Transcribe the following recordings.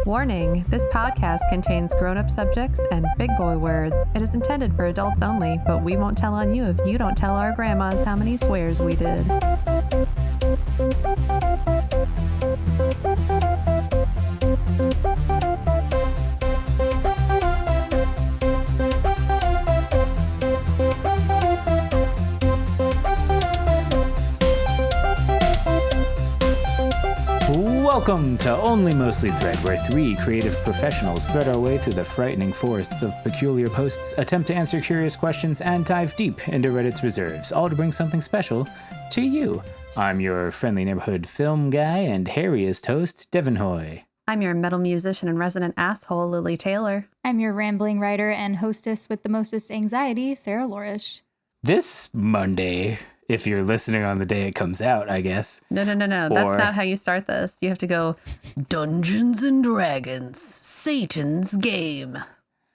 Warning, this podcast contains grown-up subjects and big boy words. It is intended for adults only, but we won't tell on you if you don't tell our grandmas how many swears we did. Welcome to Only Mostly Thread, where three creative professionals thread our way through the frightening forests of peculiar posts, attempt to answer curious questions, and dive deep into Reddit's reserves, all to bring something special to you. I'm your friendly neighborhood film guy and hairiest host, Devin Hoy. I'm your metal musician and resident asshole, Lily Taylor. I'm your rambling writer and hostess with the mostest anxiety, Sarah Lorish. This Monday, if you're listening on the day it comes out, I guess. No. That's not how you start this. You have to go, Dungeons and Dragons, Satan's Game.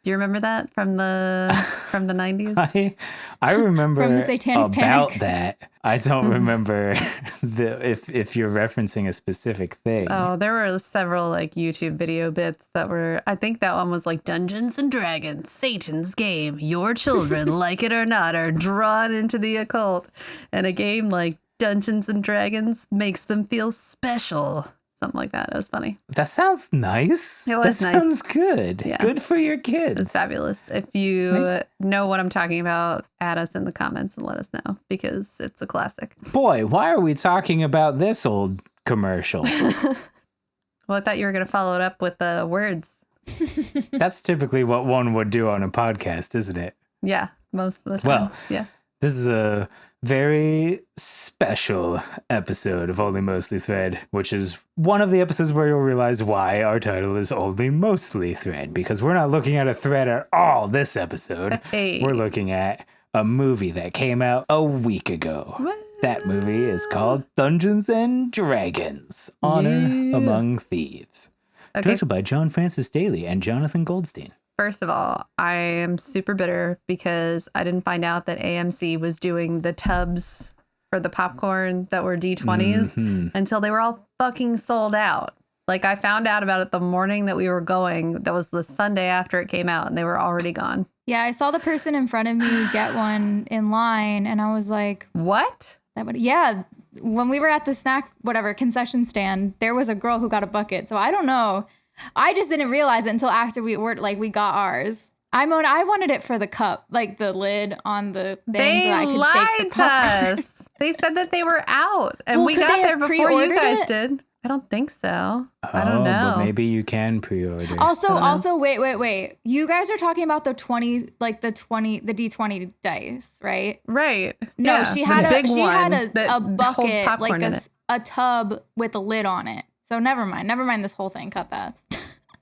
Do you remember that from the 90s? I remember From the Satanic about Panic. that. I don't remember if you're referencing a specific thing. Oh, there were several like YouTube video bits that were, I think that one was like Dungeons and Dragons, Satan's Game. Your children, like it or not, are drawn into the occult. And a game like Dungeons and Dragons makes them feel special. Something like that. It was funny. That sounds nice. It was that nice. Sounds good. Yeah. Good for your kids. It's fabulous. If you know what I'm talking about, add us in the comments and let us know because it's a classic. Boy, why are we talking about this old commercial? Well, I thought you were going to follow it up with the words. That's typically what one would do on a podcast, isn't it? Yeah, most of the time. Well, yeah. This is a very special episode of Only Mostly Thread, which is one of the episodes where you'll realize why our title is Only Mostly Thread, because we're not looking at a thread at all this episode. Hey. We're looking at a movie that came out a week ago. What? That movie is called Dungeons and Dragons, Honor Among Thieves. Okay. Directed by John Francis Daly and Jonathan Goldstein. First of all, I am super bitter because I didn't find out that AMC was doing the tubs for the popcorn that were D20s until they were all fucking sold out. Like I found out about it the morning that we were going. That was the Sunday after it came out and they were already gone. Yeah, I saw the person in front of me get one in line and I was like, What? yeah, when we were at the concession stand, there was a girl who got a bucket. So I don't know. I just didn't realize it until after we got ours. I wanted it for the cup, like the lid on the thing They so that I could lied shake the to popcorn. us. They said that they were out and Well, we could got they there have before you pre-ordered guys it? did. I don't think so. I don't know. But maybe you can pre-order. Also, wait. You guys are talking about the D20 dice, right? Right. No, Yeah, she the had big a one a that holds bucket, popcorn like in it. a tub with a lid on it. So never mind this whole thing. Cut that.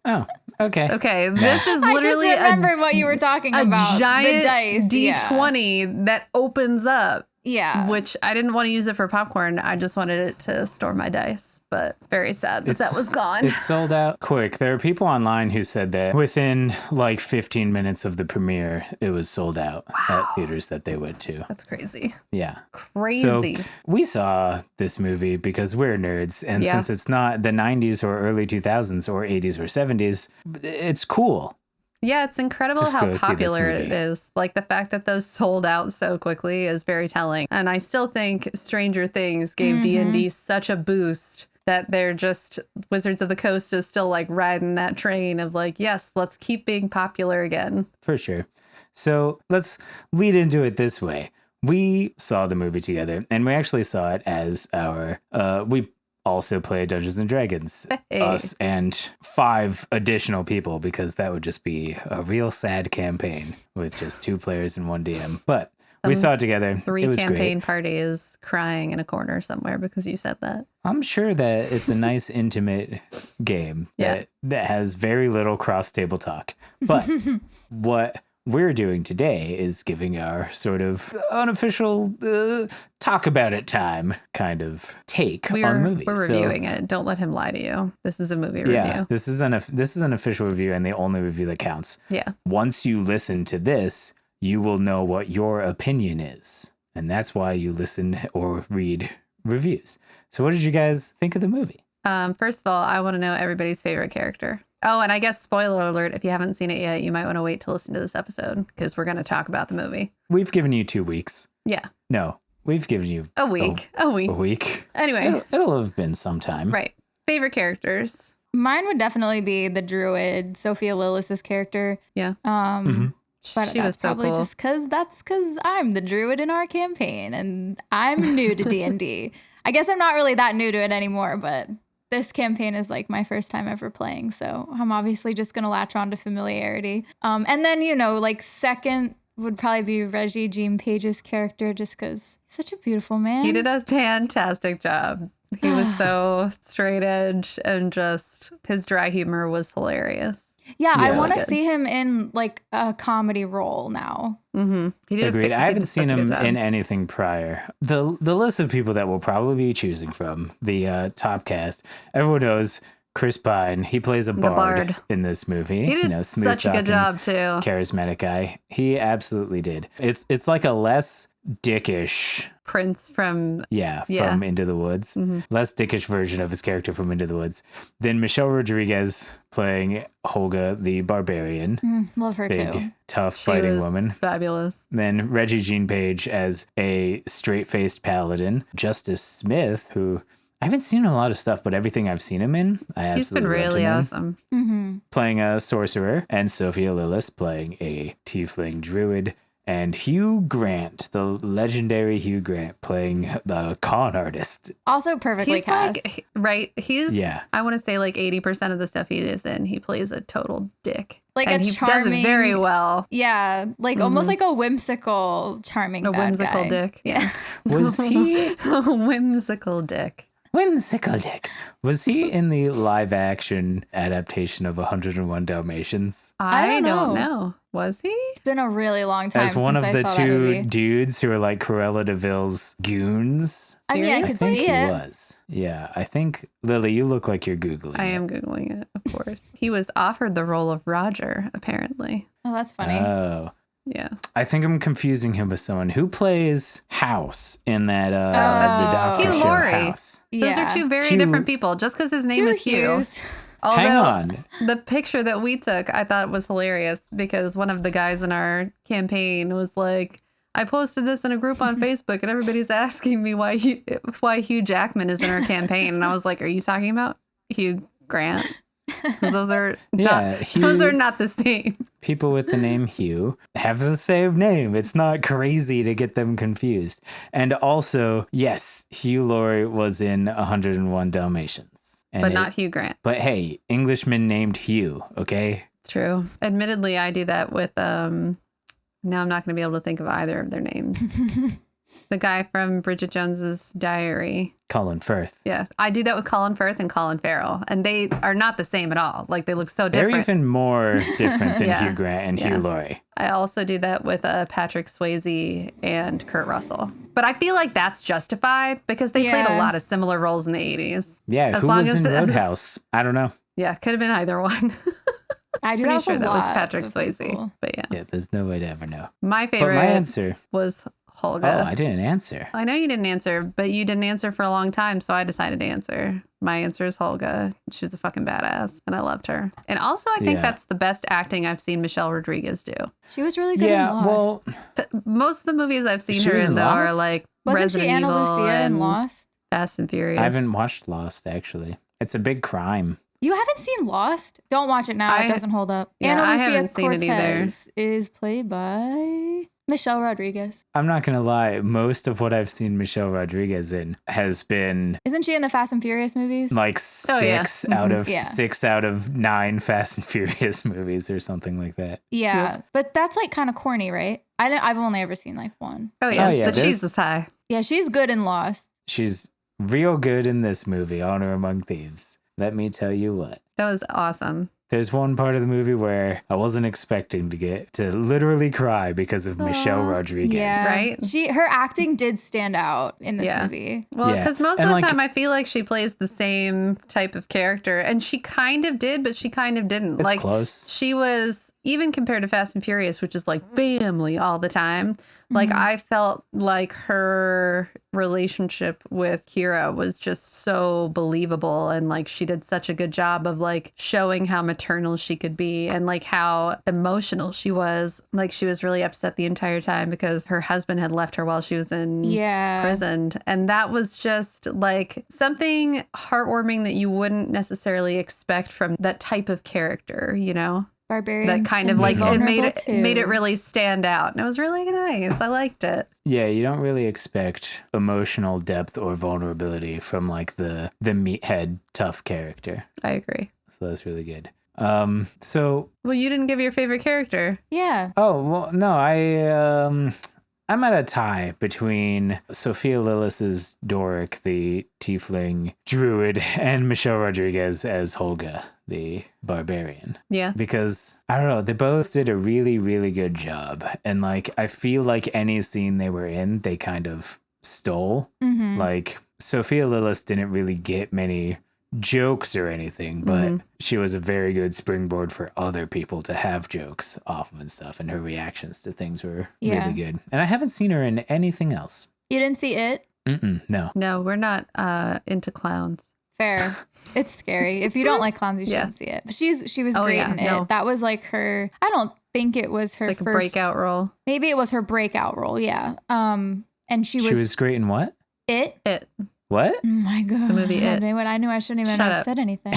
Oh, okay. Okay, this is I just literally remembered what you were talking a about. giant the dice, D20 that opens up, Yeah. which I didn't want to use it for popcorn. I just wanted it to store my dice. But very sad that was gone. It's sold out quick. There are people online who said that within like 15 minutes of the premiere, it was sold out at theaters that they went to. That's crazy. Yeah. Crazy. So we saw this movie because we're nerds. And Yeah. since it's not the 90s or early 2000s or 80s or 70s, it's cool. Yeah, it's incredible Just how go see this popular it movie. is. Like the fact that those sold out so quickly is very telling. And I still think Stranger Things gave D&D such a boost that they're just Wizards of the Coast is still like riding that train of like, yes, let's keep being popular again. For sure. So let's lead into it this way. We saw the movie together and we actually saw it as we also play Dungeons and Dragons, Hey. us and 5 additional people, because that would just be a real sad campaign with just 2 players and 1 DM. But we saw it together. 3 It was campaign great. parties crying in a corner somewhere because you said that. I'm sure that it's a nice, intimate game that has very little cross-table talk. But what we're doing today is giving our sort of unofficial talk about it time kind of take on the movie. We're reviewing it. Don't let him lie to you. This is a movie review. Yeah, this is an official review and the only review that counts. Yeah. Once you listen to this, you will know what your opinion is. And that's why you listen or read reviews. So what did you guys think of the movie? First of all, I want to know everybody's favorite character. Oh, and I guess spoiler alert, if you haven't seen it yet, you might want to wait to listen to this episode because we're going to talk about the movie. We've given you 2 weeks. Yeah. No, we've given you A week. A week. A week. Anyway. It'll have been some time. Right. Favorite characters. Mine would definitely be the druid, Sophia Lillis's character. Yeah. But She was that's so probably cool. just because I'm the druid in our campaign and I'm new to D&D. I guess I'm not really that new to it anymore, but this campaign is like my first time ever playing. So I'm obviously just going to latch on to familiarity. And then, like second would probably be Reggie Jean Page's character just because he's such a beautiful man. He did a fantastic job. He was so straight edge and just his dry humor was hilarious. Yeah, I Yeah. want to Good. see him in like a comedy role now. Mm-hmm. He did Agreed. I haven't seen him in in. anything prior. The list of people that we'll probably be choosing from the top cast. Everyone knows Chris Pine. He plays a bard in this movie. He did smooth such a good talking, job too. charismatic guy. He absolutely did. It's like a less dickish, Prince from from Into the Woods, less dickish version of his character from Into the Woods than Michelle Rodriguez playing Holga the Barbarian. Love her Big, too. tough She fighting was woman. fabulous. Then Reggie Jean Page as a straight-faced paladin. Justice Smith, who I haven't seen in a lot of stuff, but everything I've seen him in, I absolutely He's been loved really him in. awesome. Mm-hmm. Playing a sorcerer, and Sophia Lillis playing a tiefling druid, and Hugh Grant, the legendary Hugh Grant, playing the con artist. Also perfectly He's cast. like, right? He's, Yeah. I want to say like 80% of the stuff he is in, he plays a total dick. Like and a he does charming- it very well. Yeah, like almost like a whimsical, charming A bad whimsical guy. dick. Yeah. Was he A whimsical dick. whimsical dick? Was he in the live action adaptation of 101 Dalmatians? I don't don't know. Was he? It's been a really long time As one since of I the saw that two movie. dudes who are like Cruella DeVille's goons? I mean, I Serious? I could think see he it. was. Yeah, I think, Lily, you look like you're Googling I it. am Googling it, of course. He was offered the role of Roger, apparently. Oh, that's funny. Oh. Yeah. I think I'm confusing him with someone who plays House in that the Oh. Doctor Hugh Show Laurie. House. Those are two very Hugh- different people. Just because his name Two is Hugh. Hughes. Although Hang on. the picture that we took, I thought was hilarious because one of the guys in our campaign was like, I posted this in a group on Facebook and everybody's asking me why Hugh Jackman is in our campaign. And I was like, are you talking about Hugh Grant? 'Cause those are Yeah, those Hugh- are not the same. People with the name Hugh have the same name. It's not crazy to get them confused. And also, yes, Hugh Laurie was in 101 Dalmatians. And But not Hugh Grant. But hey, Englishman named Hugh, okay? It's true. Admittedly, I do that with now I'm not going to be able to think of either of their names. The guy from Bridget Jones's Diary. Colin Firth. Yeah, I do that with Colin Firth and Colin Farrell, and they are not the same at all. Like they look so They're different. even more different than Yeah. Hugh Grant and Yeah. Hugh Laurie. I also do that with Patrick Swayze and Kurt Russell. But I feel like that's justified because they played a Yeah. lot of similar roles in the 80s. Yeah, As who long was as in the- Roadhouse? I don't know. Yeah, could have been either one. I do Pretty that sure with a that was lot Patrick of Swayze. people. But yeah, Yeah, there's no way to ever know. my But favorite my answer. was Oh, Holga. I didn't answer. I know you didn't answer, but you didn't answer for a long time, so I decided to answer. My answer is Holga. She was a fucking badass, and I loved her. And also, I think Yeah. that's the best acting I've seen Michelle Rodriguez do. She was really good in Yeah, Lost. well, Most of the movies I've seen She her was in, in though, are Lost? like Wasn't Resident she Anna Evil Lucia and in Lost? Fast and Furious. I haven't watched Lost, actually. It's a big crime. You haven't seen Lost? Don't watch it now. It doesn't hold up. Yeah, Anna I Lucia haven't seen it either. Cortez is played by Michelle Rodriguez. I'm not going to lie. Most of what I've seen Michelle Rodriguez in has been Isn't she in the Fast and Furious movies? like Oh, yeah. 6 out of 9 Fast and Furious movies or something like that. Yeah, but that's like kind of corny, right? I've only ever seen like one. Oh, yes, yeah, but she's there's- this high. Yeah, she's good in Lost. She's real good in this movie, Honor Among Thieves. Let me tell you what. That was awesome. There's one part of the movie where I wasn't expecting to get to literally cry because of Michelle Rodriguez. Yeah, Right? Her acting did stand out in this Yeah. movie. Well, Yeah. because most And, of the like- time I feel like she plays the same type of character, and she kind of did, but she kind of didn't. It's like close. she was even compared to Fast and Furious, which is like family all the time, like I felt like her relationship with Kira was just so believable, and like she did such a good job of like showing how maternal she could be and like how emotional she was. Like she was really upset the entire time because her husband had left her while she was in prison, and that was just like something heartwarming that you wouldn't necessarily expect from that type of character, you know? Barbarians That kind of like it vulnerable made it really stand out, and it was really nice. I liked it. Yeah, you don't really expect emotional depth or vulnerability from like the meathead tough character. I agree. So that's really good. Well, you didn't give your favorite character. Yeah. Oh, well, no, I'm at a tie between Sophia Lillis's Doric, the tiefling druid, and Michelle Rodriguez as Holga, the barbarian. Yeah. Because, I don't know, they both did a really, really good job. And, like, I feel like any scene they were in, they kind of stole. Mm-hmm. Like, Sophia Lillis didn't really get many jokes or anything, but she was a very good springboard for other people to have jokes off of and stuff, and her reactions to things were really good. And I haven't seen her in anything else. You didn't see it? No, we're not into clowns. Fair. It's scary. If you don't like clowns, you shouldn't see it. But she was great in it. That was like her, I don't think it was her like first a breakout role. Maybe it was her breakout role, yeah. And she was great in what? It. What? Oh my God. The movie It. I knew I shouldn't even have said anything.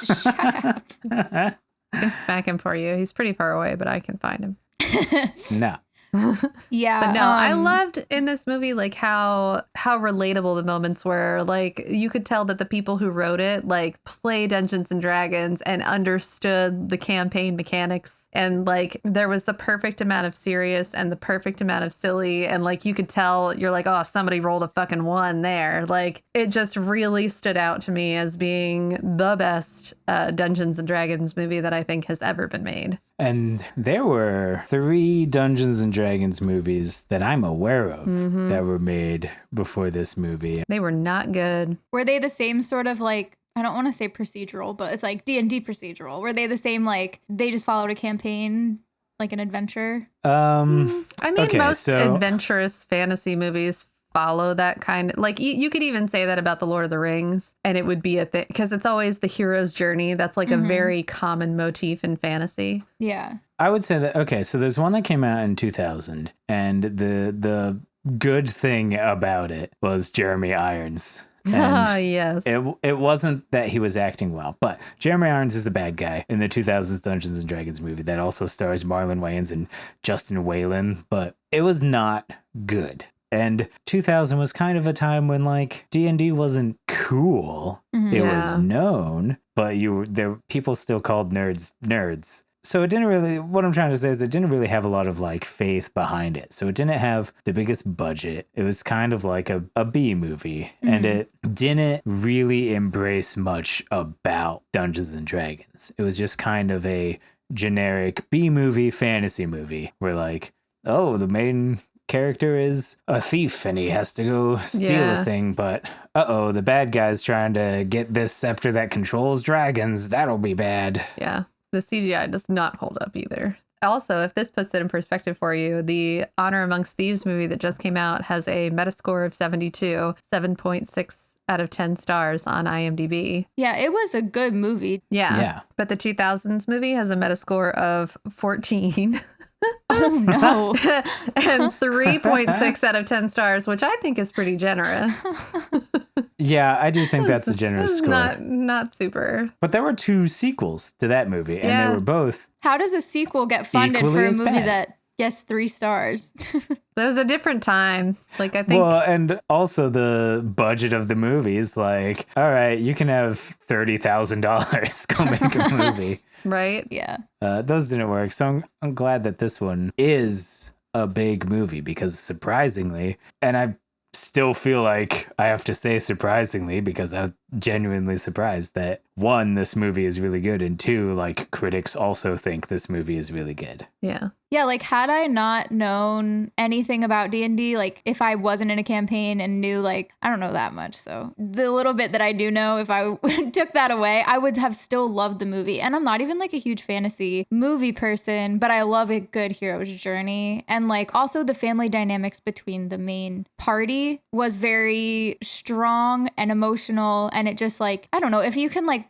Just shut up. I can smack him for you. He's pretty far away, but I can find him. No. Yeah. But no, I loved in this movie like how relatable the moments were. Like you could tell that the people who wrote it like play Dungeons and Dragons and understood the campaign mechanics, and like there was the perfect amount of serious and the perfect amount of silly, and like you could tell you're like, oh, somebody rolled a fucking one there. Like it just really stood out to me as being the best Dungeons and Dragons movie that I think has ever been made. And there were 3 Dungeons and Dragons movies that I'm aware of that were made before this movie. They were not good. Were they the same sort of like, I don't want to say procedural, but it's like D&D procedural. Were they the same, like they just followed a campaign, like an adventure? I mean, most adventurous fantasy movies follow that kind of, like you could even say that about the Lord of the Rings, and it would be a thing because it's always the hero's journey. That's like a very common motif in fantasy. Yeah. I would say that, okay, so there's one that came out in 2000, and the good thing about it was Jeremy Irons. Yes. It wasn't that he was acting well, but Jeremy Irons is the bad guy in the 2000s Dungeons and Dragons movie that also stars Marlon Wayans and Justin Whalen, but it was not good. And 2000 was kind of a time when like D&D wasn't cool. It was known, but people still called nerds. So it didn't really, what I'm trying to say is it didn't really have a lot of like faith behind it. So it didn't have the biggest budget. It was kind of like a B movie, and it didn't really embrace much about Dungeons and Dragons. It was just kind of a generic B movie, fantasy movie where like, oh, the main character is a thief and he has to go steal a thing, but the bad guy's trying to get this scepter that controls dragons. That'll be bad. Yeah. The CGI does not hold up either. Also, if this puts it in perspective for you, the Honor Amongst Thieves movie that just came out has a Metascore of 72, 7.6 out of 10 stars on IMDb. Yeah, it was a good movie. Yeah. But the 2000s movie has a Metascore of 14. Oh, no. And 3.6 out of 10 stars, which I think is pretty generous. Yeah, I do think that's a generous score. Not super. But there were 2 sequels to that movie, and they were both. How does a sequel get funded for a movie that gets 3 stars? There was a different time. Like, I think. Well, and also the budget of the movie is like, all right, you can have $30,000. Go make a movie. Right? Yeah. Those didn't work. So I'm glad that this one is a big movie because surprisingly, and I still feel like I have to say surprisingly because genuinely surprised that one, this movie is really good, and two, like critics also think this movie is really good. Yeah. Yeah, like had I not known anything about D&D, like if I wasn't in a campaign and knew, like, I don't know that much. So the little bit that I do know, if I took that away, I would have still loved the movie. And I'm not even like a huge fantasy movie person, but I love a good hero's journey. And like also the family dynamics between the main party was very strong and emotional. And it just like, I don't know, if you can like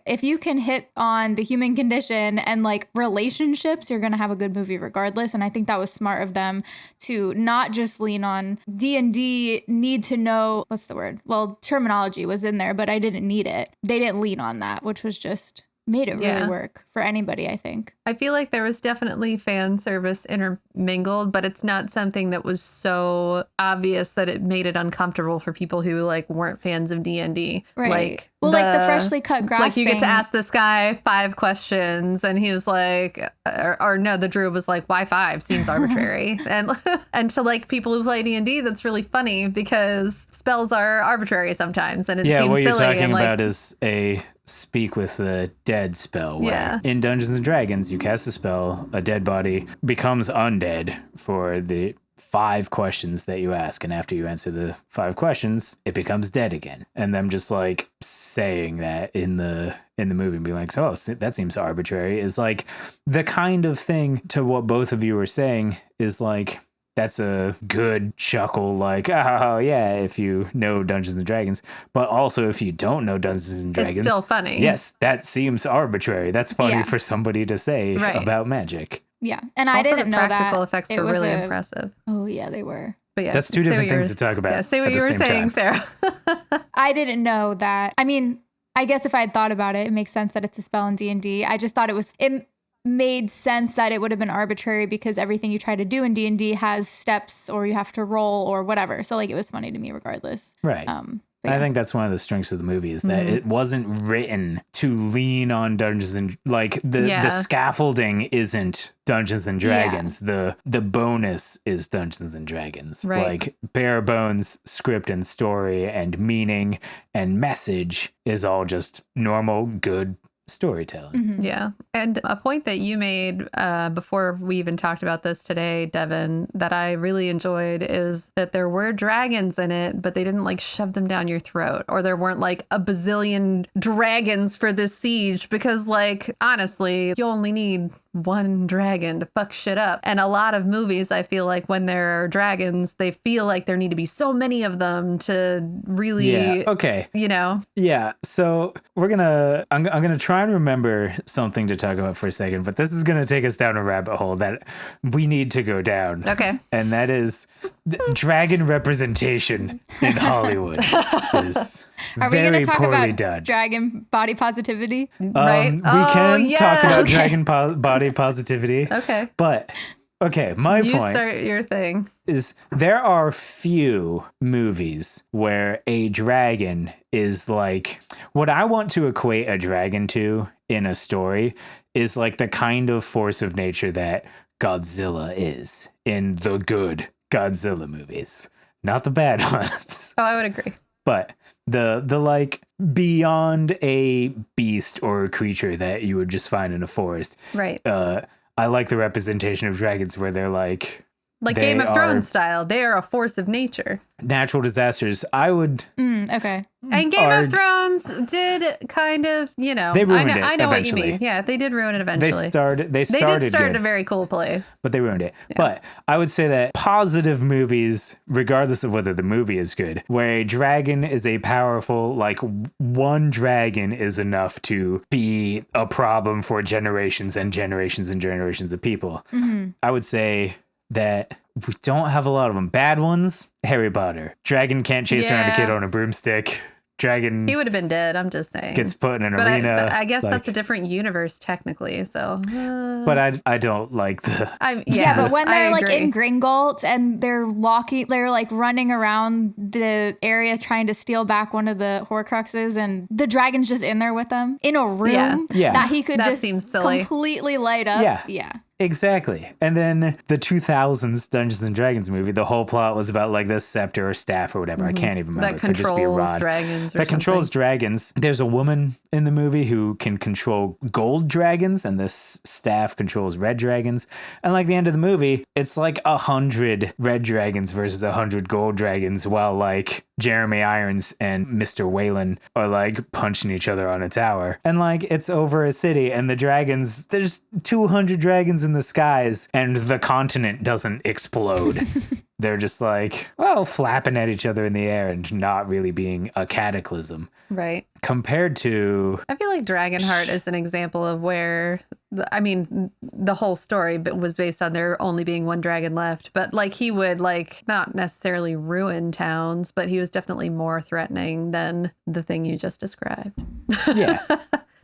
if you can hit on the human condition and like relationships, you're going to have a good movie regardless. And I think that was smart of them to not just lean on D&D need to know, what's the word? Well, terminology was in there, but I didn't need it. They didn't lean on that, which was just made it really work for anybody, I think. I feel like there was definitely fan service intermingled, but it's not something that was so obvious that it made it uncomfortable for people who like weren't fans of D&D. Right. Like, well, like the freshly cut grass like you get thing. to ask this guy 5 questions and he was like, or no, the druid was like, why 5? Seems arbitrary. And to like people who play D&D, that's really funny because spells are arbitrary sometimes and it seems what silly. you're talking and like, about is a speak with the dead spell where in Dungeons and Dragons you cast a spell, a dead body becomes undead for the 5 questions that you ask, and after you answer the 5 questions it becomes dead again. And them just like saying that in the movie and being like, oh, that seems arbitrary, is like the kind of thing to what both of you were saying is like, that's a good chuckle, like, oh, yeah, if you know Dungeons and Dragons. But also, if you don't know Dungeons and Dragons, it's still funny. Yes, that seems arbitrary. That's funny for somebody to say about magic. Yeah, and also, I didn't know that. The practical effects were really impressive. Oh, yeah, they were. But yeah, that's 2 different things to talk about. Yeah, say what you were saying, Sarah. I didn't know that. I mean, I guess if I had thought about it, it makes sense that it's a spell in D&D. I just thought it made sense that it would have been arbitrary because everything you try to do in D&D has steps or you have to roll or whatever. So like it was funny to me regardless. Right. I think that's one of the strengths of the movie is that it wasn't written to lean on Dungeons and like the scaffolding isn't Dungeons and Dragons. The bonus is Dungeons and Dragons. Right. Like bare bones script and story and meaning and message is all just normal good storytelling. Mm-hmm. Yeah. And a point that you made before we even talked about this today, Devin, that I really enjoyed is that there were dragons in it, but they didn't like shove them down your throat, or there weren't like a bazillion dragons for this siege, because like, honestly, you only need one dragon to fuck shit up. And a lot of movies, I feel like when there are dragons, they feel like there need to be so many of them to really, you know? Yeah. So I'm gonna try and remember something to talk about for a second, but this is gonna take us down a rabbit hole that we need to go down. Okay. And that is dragon representation in Hollywood is Are we very going to talk poorly about done. dragon body positivity? Right? We can talk about Okay. dragon body positivity. Okay. But my You point start your thing. is there are few movies where a dragon is like what I want to equate a dragon to in a story is like the kind of force of nature that Godzilla is in the good Godzilla movies, not the bad ones. Oh, I would agree. But the like beyond a beast or a creature that you would just find in a forest. Right. I like the representation of dragons where they're like Game of Thrones style. They are a force of nature. Natural disasters. I would. Okay. And Game of Thrones did kind of, you know. They ruined it I know what eventually. you mean. Yeah, they did ruin it eventually. They started did start good, a very cool place. but they ruined it. Yeah. But I would say that positive movies, regardless of whether the movie is good, where a dragon is a powerful, like one dragon is enough to be a problem for generations and generations and generations of people. Mm-hmm. I would say that we don't have a lot of them. Bad ones, Harry Potter. Dragon can't chase around a kid on a broomstick. Dragon. He would have been dead, I'm just saying. Gets put in an but arena. I guess that's a different universe technically, so. But I don't like the. Yeah, but when they're like in Gringotts and they're like running around the area trying to steal back one of the Horcruxes, and the dragon's just in there with them in a room that he could just seems silly. completely light up. Yeah. Exactly. And then the 2000s Dungeons and Dragons movie, the whole plot was about like this scepter or staff or whatever. I can't even remember. That It could just be a controls rod. dragons or That controls something. dragons. There's a woman in the movie who can control gold dragons, and this staff controls red dragons. And like the end of the movie, it's like 100 red dragons versus 100 gold dragons, while like Jeremy Irons and Mr. Whalen are like punching each other on a tower. And like it's over a city, and the dragons, there's 200 dragons in the skies, and the continent doesn't explode. They're just like, well, flapping at each other in the air and not really being a cataclysm. Right. Compared to, I feel like Dragonheart is an example of where, the whole story was based on there only being one dragon left. But like he would like not necessarily ruin towns, but he was definitely more threatening than the thing you just described. yeah.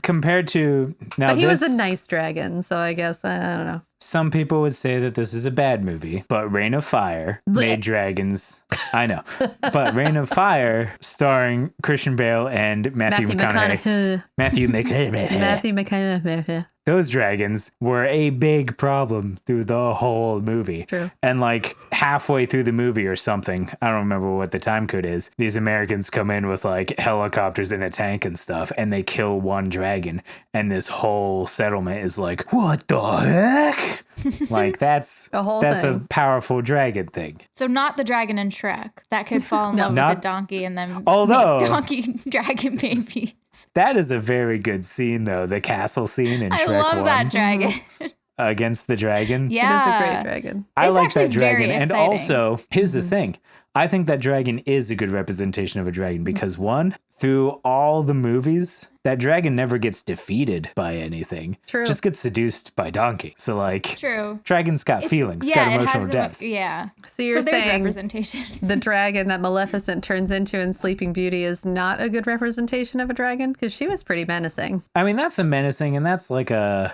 Compared to now, But he was this, a nice dragon, so I guess I don't know. some people would say that this is a bad movie, but Reign of Fire made dragons. I know, but Reign of Fire, starring Christian Bale and Matthew McConaughey. Matthew McConaughey. Matthew McConaughey. Those dragons were a big problem through the whole movie. True. And like halfway through the movie or something, I don't remember what the time code is, these Americans come in with like helicopters and a tank and stuff, and they kill one dragon. And this whole settlement is like, what the heck? Like that's thing. a powerful dragon thing. So not the dragon in Shrek that could fall in love with a donkey and then Although- make donkey dragon babies. That is a very good scene though, the castle scene in I Shrek love 1 that dragon. against the dragon. Yeah. It is a great dragon. I It's like actually that dragon. very And exciting. also, here's the thing. I think that dragon is a good representation of a dragon because one, through all the movies, that dragon never gets defeated by anything. True. Just gets seduced by donkey. So like, True. dragon's got feelings, got emotional depth. Yeah. So you're there's saying representation. the dragon that Maleficent turns into in Sleeping Beauty is not a good representation of a dragon? Because she was pretty menacing. I mean, that's a menacing, and that's like a,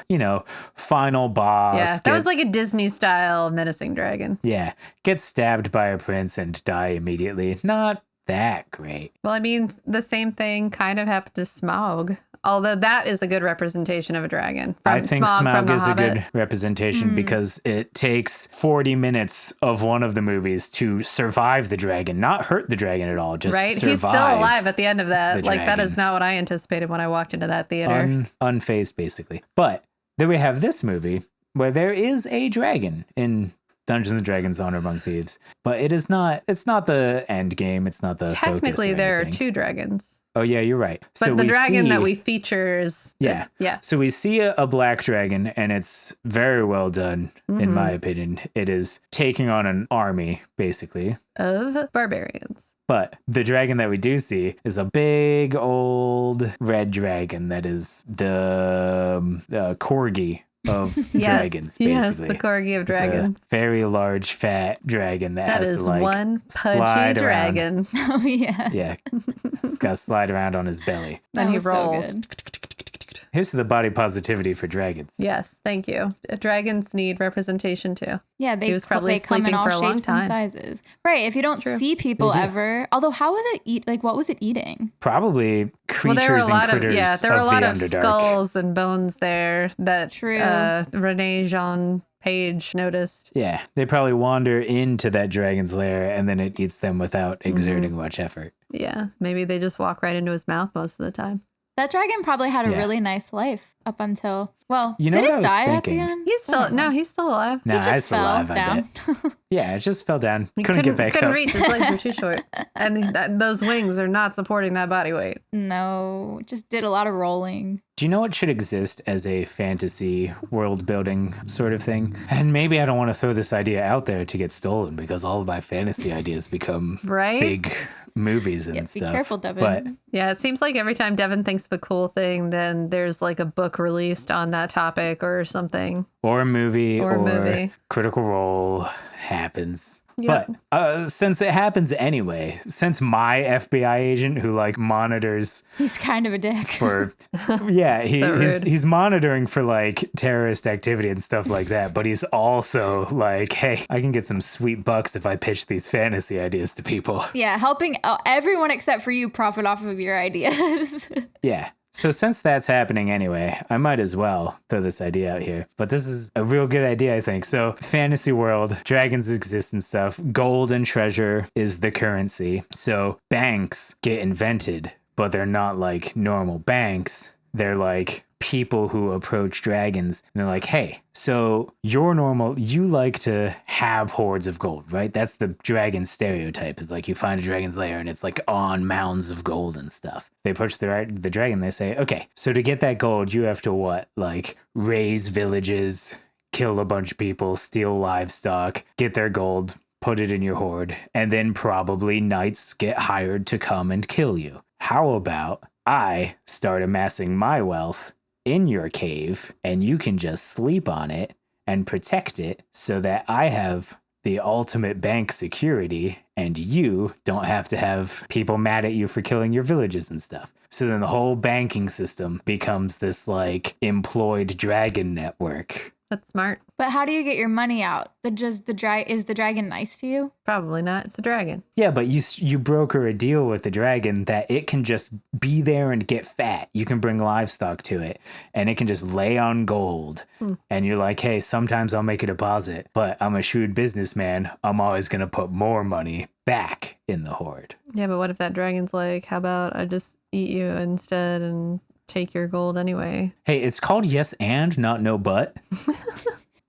final boss. Yeah, that was like a Disney style menacing dragon. Yeah, gets stabbed by a prince and die immediately. Not that great. Well, I mean, the same thing kind of happened to Smaug. Although that is a good representation of a dragon. I think Smaug is Hobbit. a good representation because it takes 40 minutes of one of the movies to survive the dragon, not hurt the dragon at all, just Right? survive. He's still alive at the end of that. the Like, that dragon. is not what I anticipated when I walked into that theater. Unfazed, basically. But then we have this movie where there is a dragon in Dungeons and Dragons: Honor Among Thieves, but it's not the end game. It's not the Technically, focus or there are anything. two dragons. Oh yeah, you're right. But the dragon that we feature is... Yeah. Yeah. So we see a black dragon, and it's very well done, in my opinion. It is taking on an army, basically. Of barbarians. But the dragon that we do see is a big old red dragon that is the corgi of dragons, basically. Yes, the corgi of It's a dragons. very large, fat dragon that That has is to like one pudgy slide around. dragon. Oh, yeah. Yeah, it's got to slide around on his belly. Then That he was so rolls. good. Here's to the body positivity for dragons. Yes, thank you. Dragons need representation too. Yeah, He was probably they come in sleeping all for a long shapes and time. sizes. Right. If you don't True. see people They do. ever, although how was it what was it eating? Probably creatures Well, there were a lot and critters there were a lot the of Underdark. skulls and bones there that True. Renee Jean Page noticed. Yeah, they probably wander into that dragon's lair and then it eats them without exerting much effort. Yeah, maybe they just walk right into his mouth most of the time. That dragon probably had a Yeah. really nice life up until, well, You know did what I it was die thinking? at the end? He's still I don't know. he's still alive. Nah, He just it's fell alive, I down. bet. Yeah, it just fell down. He Couldn't get back couldn't up. reach. His legs were too short, and those wings are not supporting that body weight. No, just did a lot of rolling. Do you know what should exist as a fantasy world building sort of thing? And maybe I don't want to throw this idea out there to get stolen because all of my fantasy ideas become Right? big movies and Yeah, be stuff. careful, Devin. But Yeah, it seems like every time Devin thinks of a cool thing, then there's like a book released on that topic or something. or a movie Or a movie. Critical Role happens. Yep. But since it happens anyway, since my FBI agent who like monitors He's kind of a dick. for yeah, So rude. he's monitoring for like terrorist activity and stuff like that, but he's also like, hey, I can get some sweet bucks if I pitch these fantasy ideas to people. Yeah, helping everyone except for you profit off of your ideas. Yeah. So since that's happening anyway, I might as well throw this idea out here. But this is a real good idea, I think. So fantasy world, dragons exist and stuff. Gold and treasure is the currency. So banks get invented, but they're not like normal banks. They're like people who approach dragons and they're like, hey, so you're normal, you like to have hoards of gold, right? That's the dragon stereotype, is like you find a dragon's lair and it's like on mounds of gold and stuff. They approach the dragon, they say, okay, so to get that gold, you have to what? Like raise villages, kill a bunch of people, steal livestock, get their gold, put it in your hoard, and then probably knights get hired to come and kill you. How about I start amassing my wealth in your cave and you can just sleep on it and protect it so that I have the ultimate bank security and you don't have to have people mad at you for killing your villages and stuff. So then the whole banking system becomes this like employed dragon network. That's smart. But how do you get your money out? Is the dragon nice to you? Probably not. It's a dragon. Yeah, but you broker a deal with the dragon that it can just be there and get fat. You can bring livestock to it and it can just lay on gold. And you're like, hey, sometimes I'll make a deposit, but I'm a shrewd businessman. I'm always going to put more money back in the hoard. Yeah, but what if that dragon's like, how about I just eat you instead and take your gold anyway? Hey, it's called yes and, not no but.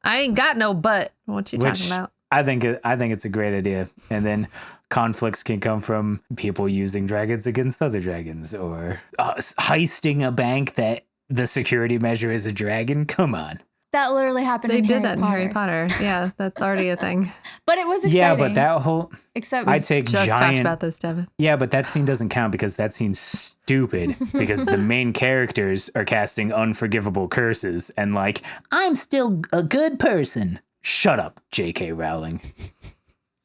I ain't got no butt. What you talking about? I think it's a great idea. And then conflicts can come from people using dragons against other dragons, or heisting a bank that the security measure is a dragon. Come on. That literally happened They in did Harry that Potter. in Harry Potter. Yeah, that's already a thing. But it was exciting. Yeah, but that whole Except I take Just talked giant. about this, Devin. Yeah, but that scene doesn't count because that scene's stupid because the main characters are casting unforgivable curses and like, I'm still a good person. Shut up, J.K. Rowling.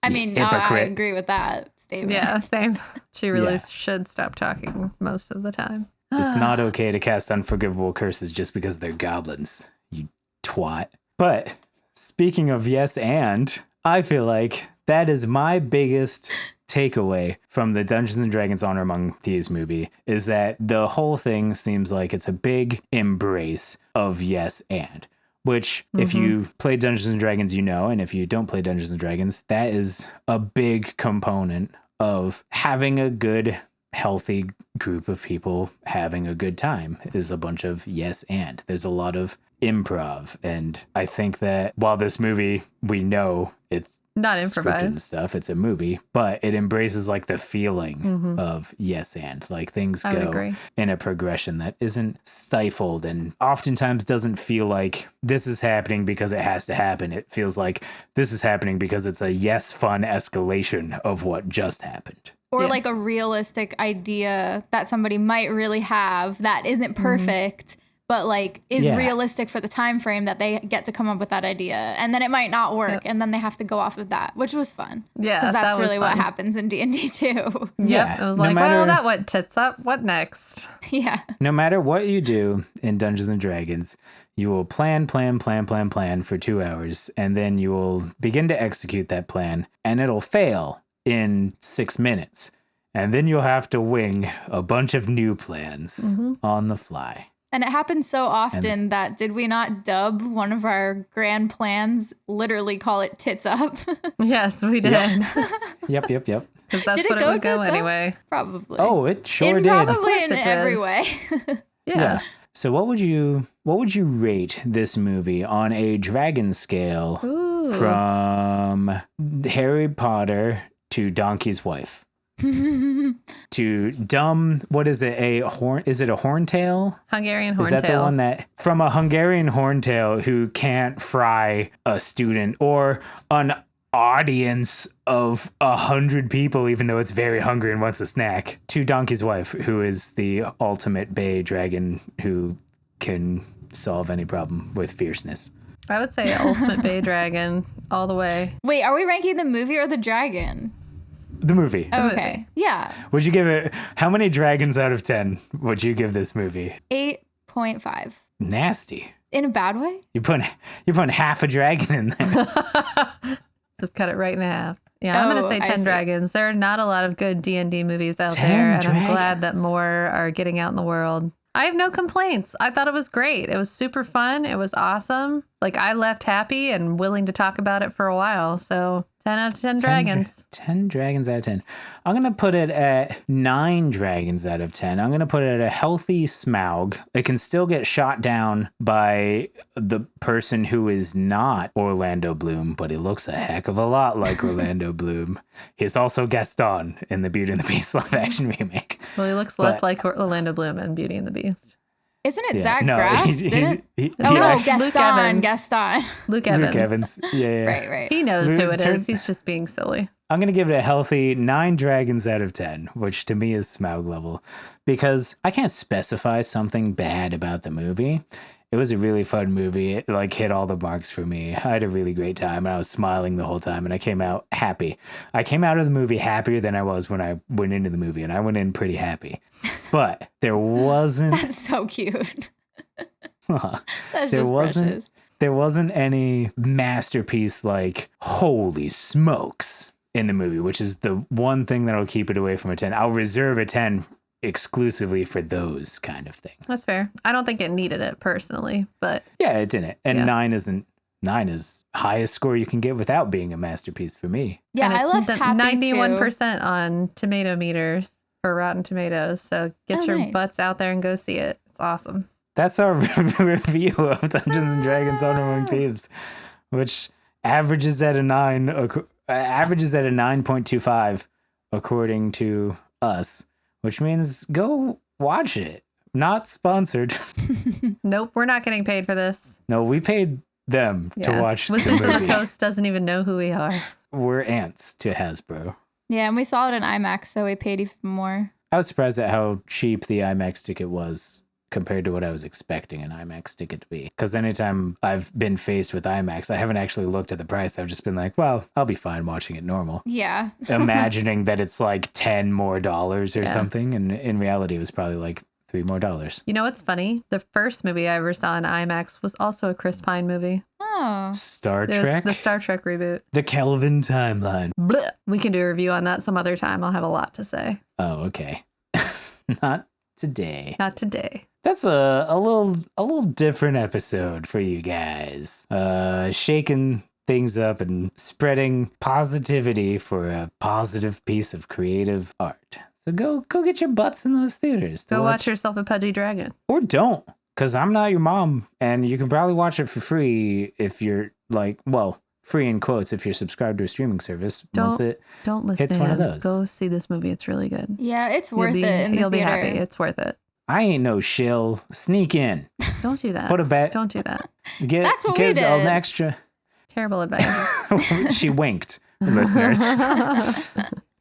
I mean, I hypocrite. agree with that statement. Yeah, same. She really Yeah. should stop talking most of the time. It's not okay to cast unforgivable curses just because they're goblins, you twat. But speaking of yes and, I feel like that is my biggest takeaway from the Dungeons and Dragons Honor Among Thieves movie, is that the whole thing seems like it's a big embrace of yes and. Which, if you play Dungeons and Dragons, you know, and if you don't play Dungeons and Dragons, that is a big component of having a good, healthy group of people having a good time, is a bunch of yes and. There's a lot of improv, and I think that while this movie, we know it's Not scripted and improvised. stuff, it's a movie, but it embraces like the feeling of yes and, like things I would go agree. in a progression that isn't stifled and oftentimes doesn't feel like this is happening because it has to happen. It feels like this is happening because it's a yes fun escalation of what just happened. Or Yeah. like a realistic idea that somebody might really have that isn't perfect, but like is Yeah. realistic for the time frame that they get to come up with that idea. And then it might not work. Yep. And then they have to go off of that, which was fun. Yeah, Because that's that was really what fun. happens in D&D too. Yep. Yeah, It was no like, matter- well, that went tits up. What next? Yeah. No matter what you do in Dungeons and Dragons, you will plan for 2 hours, and then you will begin to execute that plan, and it'll fail in 6 minutes. And then you'll have to wing a bunch of new plans on the fly. And it happens so often that did we not dub one of our grand plans, literally call it tits up? Yes, we did. Yep. Because that's Did it what go it would go tits up? anyway. Probably. Oh, it sure in did. Probably course in it did. every way. Yeah. So what would you rate this movie on a dragon scale Ooh. from Harry Potter to Donkey's Wife? To dumb, what is it? Is it a horntail? Hungarian Is that the horntail. one that from a Hungarian horntail who can't fry a student or an audience of 100 people, even though it's very hungry and wants a snack, to Donkey's Wife, who is the ultimate bay dragon who can solve any problem with fierceness? I would say Ultimate Bay Dragon all the way. Wait, are we ranking the movie or the dragon? The movie. Okay. Yeah. Would you give it, how many dragons out of 10 would you give this movie? 8.5. Nasty. In a bad way? You're putting half a dragon in there. Just cut it right in half. Yeah, I'm going Oh, to say I 10 see. dragons. There are not a lot of good D&D movies out 10 there, and I'm glad that dragons. more are getting out in the world. I have no complaints. I thought it was great. It was super fun. It was awesome. Like, I left happy and willing to talk about it for a while. So 10 out of 10 dragons. 10 dragons out of 10. I'm going to put it at 9 dragons out of 10. I'm going to put it at a healthy Smaug. It can still get shot down by the person who is not Orlando Bloom, but he looks a heck of a lot like Orlando Bloom. He's also Gaston in the Beauty and the Beast live action remake. Well, he looks less like Orlando Bloom in Beauty and the Beast. Isn't it Zach Braff? Gaston. Gaston. Luke Evans. Luke Evans. Yeah. Right. He knows who it is. He's just being silly. I'm going to give it a healthy 9 dragons out of 10, which to me is Smaug level, because I can't specify something bad about the movie. It was a really fun movie. It like hit all the marks for me. I had a really great time and I was smiling the whole time and I came out happy. I came out of the movie happier than I was when I went into the movie, and I went in pretty happy. But there wasn't... That's so cute. That's there just wasn't, precious. There wasn't any masterpiece like, holy smokes, in the movie, which is the one thing that'll keep it away from a 10. I'll reserve a 10 exclusively for those kind of things. That's fair. I don't think it needed it personally, but yeah, it didn't. And 9 is highest score you can get without being a masterpiece for me. Yeah, and I left happy 91% on tomato meters for Rotten Tomatoes. So get your butts out there and go see it. It's awesome. That's our review of Dungeons and Dragons Honor Among Thieves, which averages at a 9.25 according to us, which means go watch it. Not sponsored. Nope, we're not getting paid for this. No, we paid them to watch the Wizards movie. of the Coast doesn't even know who we are. We're ants to Hasbro. Yeah, and we saw it in IMAX, so we paid even more. I was surprised at how cheap the IMAX ticket was compared to what I was expecting an IMAX ticket to be. Because anytime I've been faced with IMAX, I haven't actually looked at the price. I've just been like, well, I'll be fine watching it normal. Yeah. Imagining that it's like $10 more or something. And in reality, it was probably like $3 more. You know what's funny? The first movie I ever saw in IMAX was also a Chris Pine movie. Oh. Star It was Trek? the Star Trek reboot. The Kelvin timeline. Blech. We can do a review on that some other time. I'll have a lot to say. Oh, okay. Not today. Not today. That's a little different episode for you guys. Shaking things up and spreading positivity for a positive piece of creative art. So go get your butts in those theaters. Go watch yourself a Pudgy Dragon. Or don't, because I'm not your mom, and you can probably watch it for free if you're like, well, free in quotes if you're subscribed to a streaming service. Don't listen it's to one him. of those. Go see this movie. It's really good. Yeah, it's worth it in the You'll be theater. happy. It's worth it. I ain't no shill. Sneak in. Don't do that. Put a bet. Don't do that. That's what we get did. an extra. Terrible advice. She winked, listeners.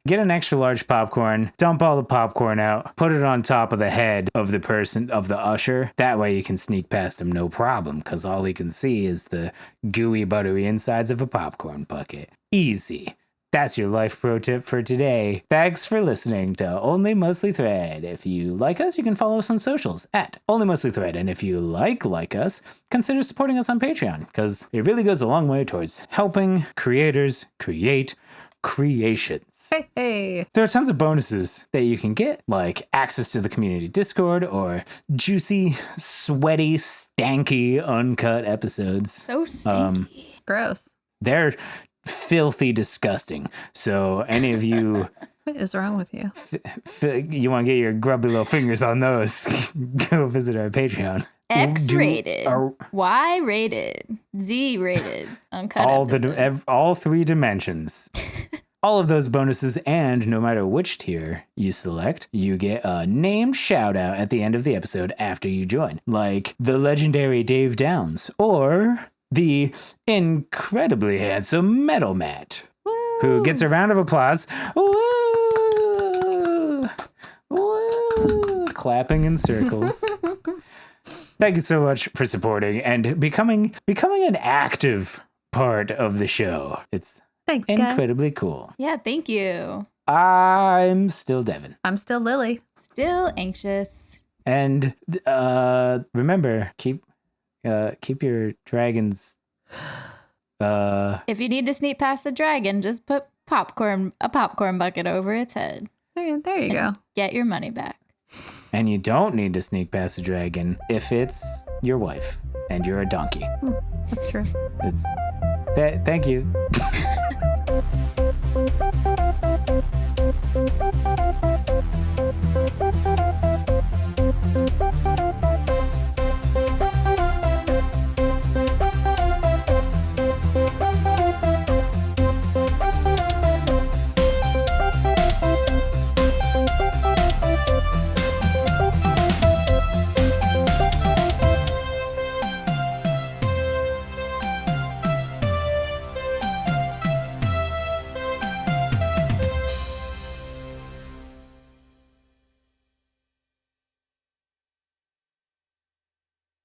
Get an extra large popcorn, dump all the popcorn out, put it on top of the head of the usher. That way you can sneak past him no problem, because all he can see is the gooey, buttery insides of a popcorn bucket. Easy. That's your life pro tip for today. Thanks for listening to Only Mostly Thread. If you like us, you can follow us on socials at Only Mostly Thread. And if you like us, consider supporting us on Patreon, because it really goes a long way towards helping creators create creations. Hey. There are tons of bonuses that you can get, like access to the community Discord or juicy, sweaty, stanky, uncut episodes. So stinky. Gross. They're filthy disgusting. So any of you What is wrong with you? you want to get your grubby little fingers on those, go visit our Patreon. X-rated, Y-rated, Z-rated, uncut episodes. All 3 dimensions. All of those bonuses, and no matter which tier you select, you get a named shout out at the end of the episode after you join, like the legendary Dave Downs or the incredibly handsome Metal Matt, who gets a round of applause. Woo! Woo! Clapping in circles. Thank you so much for supporting and becoming an active part of the show. It's Thanks, incredibly cool. Yeah, thank you. I'm still Devin. I'm still Lily. Still anxious. And remember, keep your dragons. If you need to sneak past a dragon, just put a popcorn bucket over its head. There you go. Get your money back. And you don't need to sneak past a dragon if it's your wife and you're a donkey. That's true. Thank you.